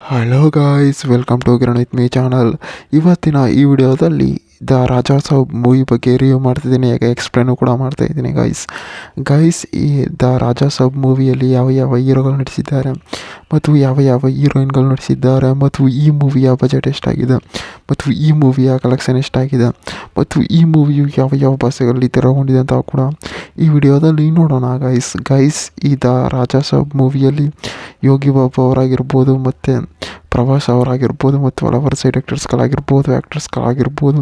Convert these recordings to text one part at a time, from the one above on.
Hello guys, welcome to Kiran with me channel. ಇವತ್ತಿನ ಈ ವಿಡಿಯೋದಲ್ಲಿ ದ ರಾಜಾ ಸಾಬ್ ಮೂವಿ ಬಗ್ಗೆ ರಿವ್ಯೂ ಮಾಡ್ತಿದ್ದೀನಿ, ಯಾಕೆ ಎಕ್ಸ್ಪ್ಲೇನು ಕೂಡ ಮಾಡ್ತಾ ಇದ್ದೀನಿ ಗೈಸ್. ಈ ದ ರಾಜಾ ಸಾಬ್ ಮೂವಿಯಲ್ಲಿ ಯಾವ ಯಾವ ಹೀರೋಗಳು ನಟಿಸಿದ್ದಾರೆ ಮತ್ತು ಯಾವ ಯಾವ ಹೀರೋಯಿನ್ಗಳು ನಟಿಸಿದ್ದಾರೆ ಮತ್ತು ಈ ಮೂವಿಯ ಬಜೆಟ್ ಎಷ್ಟಾಗಿದೆ ಮತ್ತು ಈ ಮೂವಿಯ ಕಲೆಕ್ಷನ್ ಎಷ್ಟಾಗಿದೆ ಮತ್ತು ಈ ಮೂವಿಯು ಯಾವ ಯಾವ ಭಾಷೆಗಳಲ್ಲಿ ತೆರೆಗೊಂಡಿದೆ ಅಂತ ಕೂಡ ಈ ವಿಡಿಯೋದಲ್ಲಿ ನೋಡೋಣ ಗೈಸ್. ಈ ದ ರಾಜಾ ಸಾಬ್ ಮೂವಿಯಲ್ಲಿ ಯೋಗಿ ಬಾಬು ಅವರಾಗಿರ್ಬೋದು ಮತ್ತು ಪ್ರಭಾಸ್ ಅವರಾಗಿರ್ಬೋದು ಮತ್ತು ಹಲವಾರು ಸೈಡ್ ಆ್ಯಕ್ಟರ್ಸ್ಗಳಾಗಿರ್ಬೋದು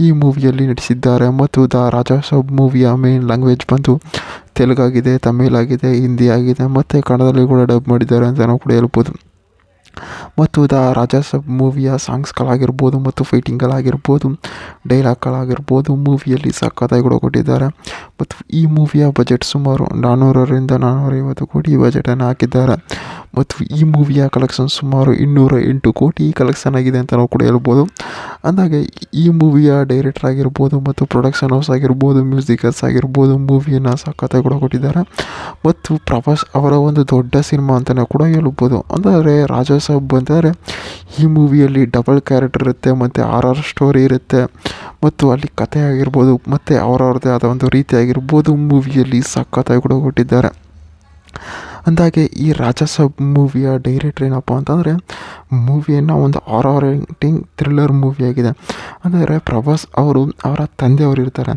ಈ ಮೂವಿಯಲ್ಲಿ ನಟಿಸಿದ್ದಾರೆ. ಮತ್ತು ದ ರಾಜಾ ಸಾಬ್ ಮೂವಿಯ ಮೇನ್ ಲ್ಯಾಂಗ್ವೇಜ್ ಬಂದು ತೆಲುಗಾಗಿದೆ, ತಮಿಳ್ ಆಗಿದೆ, ಹಿಂದಿ ಆಗಿದೆ ಮತ್ತು ಕನ್ನಡದಲ್ಲಿ ಕೂಡ ಡಬ್ ಮಾಡಿದ್ದಾರೆ ಅಂತ ನಾವು ಕೂಡ ಹೇಳ್ಬೋದು. ಮತ್ತು ದ ರಾಜಾ ಸಾಬ್ ಮೂವಿಯ ಸಾಂಗ್ಸ್ಗಳಾಗಿರ್ಬೋದು ಮತ್ತು ಫೈಟಿಂಗ್ಗಳಾಗಿರ್ಬೋದು, ಡೈಲಾಗ್ಗಳಾಗಿರ್ಬೋದು ಮೂವಿಯಲ್ಲಿ ಸಖತ್ತಾಗಿ ಕೂಡ ಕೊಟ್ಟಿದ್ದಾರೆ. ಮತ್ತು ಈ ಮೂವಿಯ ಬಜೆಟ್ ಸುಮಾರು 400ರಿಂದ 450 ಕೋಟಿ ಬಜೆಟನ್ನು ಹಾಕಿದ್ದಾರೆ. ಮತ್ತು ಈ ಮೂವಿಯ ಕಲೆಕ್ಷನ್ ಸುಮಾರು 208 ಕೋಟಿ ಕಲೆಕ್ಷನ್ ಆಗಿದೆ ಅಂತ ನಾವು ಕೂಡ ಹೇಳ್ಬೋದು. ಅಂದಾಗೆ ಈ ಮೂವಿಯ ಡೈರೆಕ್ಟರ್ ಆಗಿರ್ಬೋದು ಮತ್ತು ಪ್ರೊಡಕ್ಷನ್ ಹೌಸ್ ಆಗಿರ್ಬೋದು, ಮ್ಯೂಸಿಕರ್ಸ್ ಆಗಿರ್ಬೋದು ಮೂವಿಯನ್ನು ಸಖತ್ತಾಗಿ ಕೂಡ ಕೊಟ್ಟಿದ್ದಾರೆ. ಮತ್ತು ಪ್ರಭಾಸ್ ಅವರ ಒಂದು ದೊಡ್ಡ ಸಿನಿಮಾ ಅಂತಲೇ ಕೂಡ ಹೇಳ್ಬೋದು. ಅಂದರೆ ರಾಜಾ ಸಾಬ್ ಅಂತಂದರೆ ಈ ಮೂವಿಯಲ್ಲಿ ಡಬಲ್ ಕ್ಯಾರೆಕ್ಟರ್ ಇರುತ್ತೆ ಮತ್ತು ಆರ್ ಸ್ಟೋರಿ ಇರುತ್ತೆ ಮತ್ತು ಅಲ್ಲಿ ಕಥೆ ಆಗಿರ್ಬೋದು ಮತ್ತು ಅವರವ್ರದ್ದೇ ಆದ ಒಂದು ರೀತಿ ಆಗಿರ್ಬೋದು ಮೂವಿಯಲ್ಲಿ ಸಖತ್ತಾಗಿ ಕೂಡ ಕೊಟ್ಟಿದ್ದಾರೆ. ಅಂದಾಗೆ ಈ ರಾಜಾ ಸಾಬ್ ಮೂವಿಯ ಡೈರೆಕ್ಟ್ರ್ ಏನಪ್ಪ ಅಂತಂದರೆ ಮೂವಿಯನ್ನು ಒಂದು ಹಾರರ್ ಥ್ರಿಲ್ಲರ್ ಮೂವಿಯಾಗಿದೆ. ಅಂದರೆ ಪ್ರಭಾಸ್ ಅವರು ಅವರ ತಂದೆಯವರು ಇರ್ತಾರೆ,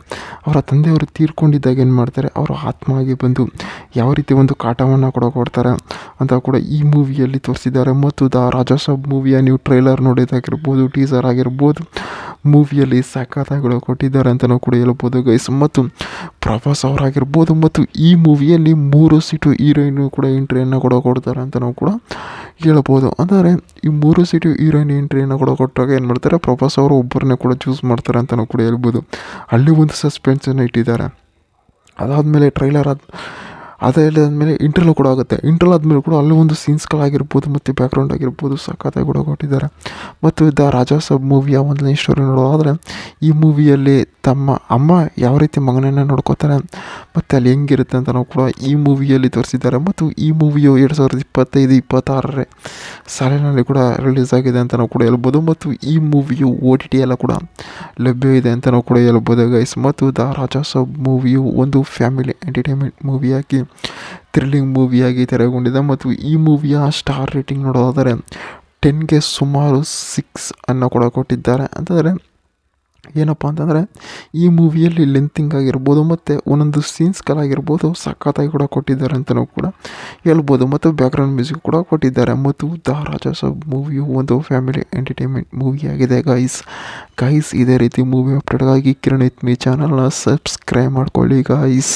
ಅವರ ತಂದೆಯವರು ತೀರ್ಕೊಂಡಿದ್ದಾಗ ಏನು ಮಾಡ್ತಾರೆ, ಅವರು ಆತ್ಮ ಆಗಿ ಬಂದು ಯಾವ ರೀತಿ ಒಂದು ಕಾಟವನ್ನು ಕೂಡ ಕೊಡ್ತಾರೆ ಅಂತ ಕೂಡ ಈ ಮೂವಿಯಲ್ಲಿ ತೋರಿಸಿದ್ದಾರೆ. ಮತ್ತು ದ ರಾಜಾ ಸಾಬ್ ಮೂವಿಯ ನೀವು ಟ್ರೈಲರ್ ನೋಡೋದಾಗಿರ್ಬೋದು, ಟೀಸರ್ ಆಗಿರ್ಬೋದು ಮೂವಿಯಲ್ಲಿ ಸಖತ್ತಾಗಿ ಕೊಟ್ಟಿದ್ದಾರೆ ಅಂತಲೂ ಕೂಡ ಹೇಳ್ಬೋದು ಗೈಸ್. ಮತ್ತು ಪ್ರಭಾಸ್ ಅವರಾಗಿರ್ಬೋದು ಮತ್ತು ಈ ಮೂವಿಯಲ್ಲಿ 3 ಸೀಟು ಹೀರೋಯಿನ್ ಕೂಡ ಎಂಟ್ರಿಯನ್ನು ಕೂಡ ಕೊಡ್ತಾರೆ ಅಂತ ನಾವು ಕೂಡ ಹೇಳ್ಬೋದು. ಅಂದರೆ ಈ 3 ಸೀಟು ಹೀರೋಯಿನ್ ಎಂಟ್ರಿಯನ್ನು ಕೂಡ ಕೊಟ್ಟಾಗ ಏನು ಮಾಡ್ತಾರೆ, ಪ್ರಭಾಸ್ ಅವರು ಒಬ್ಬರನ್ನೇ ಕೂಡ ಚೂಸ್ ಮಾಡ್ತಾರೆ ಅಂತ ನಾವು ಕೂಡ ಹೇಳ್ಬೋದು. ಅಲ್ಲಿ ಒಂದು ಸಸ್ಪೆನ್ಸನ್ನು ಇಟ್ಟಿದ್ದಾರೆ. ಅದಾದಮೇಲೆ ಅದಾದಮೇಲೆ ಇಂಟರ್ವ್ಯೂ ಕೂಡ ಆಗುತ್ತೆ. ಇಂಟರ್ವ್ಯೂ ಆದಮೇಲೆ ಕೂಡ ಅಲ್ಲಿ ಒಂದು ಸೀನ್ಸ್ಗಳಾಗಿರ್ಬೋದು ಮತ್ತು ಬ್ಯಾಕ್ಗ್ರೌಂಡ್ ಆಗಿರ್ಬೋದು ಸಖತ್ತಾಗಿ ಕೂಡ ಕೊಟ್ಟಿದ್ದಾರೆ. ಮತ್ತು ದ ರಾಜಾ ಸಾಬ್ ಮೂವಿಯ ಒಂದನೇ ಸ್ಟೋರಿ ನೋಡೋದಾದರೆ ಈ ಮೂವಿಯಲ್ಲಿ ತಮ್ಮ ಅಮ್ಮ ಯಾವ ರೀತಿ ಮಗನನ್ನು ನೋಡ್ಕೋತಾರೆ ಮತ್ತು ಅಲ್ಲಿ ಹೆಂಗಿರುತ್ತೆ ಅಂತ ನಾವು ಕೂಡ ಈ ಮೂವಿಯಲ್ಲಿ ತೋರಿಸಿದ್ದಾರೆ. ಮತ್ತು ಈ ಮೂವಿಯು 2025-26 ಸಾಲಿನಲ್ಲಿ ಕೂಡ ರಿಲೀಸ್ ಆಗಿದೆ ಅಂತ ನಾವು ಕೂಡ ಹೇಳ್ಬೋದು. ಮತ್ತು ಈ ಮೂವಿಯು OTT ಎಲ್ಲ ಕೂಡ ಲಭ್ಯವಿದೆ ಅಂತ ನಾವು ಕೂಡ ಹೇಳ್ಬೋದು ಗೈಸ್. ಮತ್ತು ದ ರಾಜಾ ಸಾಬ್ ಮೂವಿಯು ಒಂದು ಫ್ಯಾಮಿಲಿ ಎಂಟರ್ಟೈನ್ಮೆಂಟ್ ಮೂವಿಯಾಗಿ, ಥ್ರಿಲ್ಲಿಂಗ್ ಮೂವಿಯಾಗಿ ತೆರೆಗೊಂಡಿದೆ. ಮತ್ತು ಈ ಮೂವಿಯ ಸ್ಟಾರ್ ರೇಟಿಂಗ್ ನೋಡೋದಾದರೆ 10ಗೆ ಸುಮಾರು 6 ಅನ್ನು ಕೂಡ ಕೊಟ್ಟಿದ್ದಾರೆ. ಅಂತಂದರೆ ಏನಪ್ಪ ಅಂತಂದರೆ ಈ ಮೂವಿಯಲ್ಲಿ ಲೆಂತಿಂಗ್ ಆಗಿರ್ಬೋದು ಮತ್ತು ಒಂದೊಂದು ಸೀನ್ಸ್ಗಳಾಗಿರ್ಬೋದು ಸಖತ್ತಾಗಿ ಕೂಡ ಕೊಟ್ಟಿದ್ದಾರೆ ಅಂತಲೂ ಕೂಡ ಹೇಳ್ಬೋದು. ಮತ್ತು ಬ್ಯಾಕ್ಗ್ರೌಂಡ್ ಮ್ಯೂಸಿಕ್ ಕೂಡ ಕೊಟ್ಟಿದ್ದಾರೆ. ಮತ್ತು ದ ರಾಜಾ ಸಾಬ್ ಮೂವಿಯು ಒಂದು ಫ್ಯಾಮಿಲಿ ಎಂಟರ್ಟೈನ್ಮೆಂಟ್ ಮೂವಿಯಾಗಿದೆ ಗೈಸ್. ಇದೇ ರೀತಿ ಮೂವಿ ಅಪ್ಡೇಟ್ಗಾಗಿ ಕಿರಣ್ ವಿತ್ ಮೀ ಚಾನಲ್ನ ಸಬ್ಸ್ಕ್ರೈಬ್ ಮಾಡ್ಕೊಳ್ಳಿ ಗೈಸ್.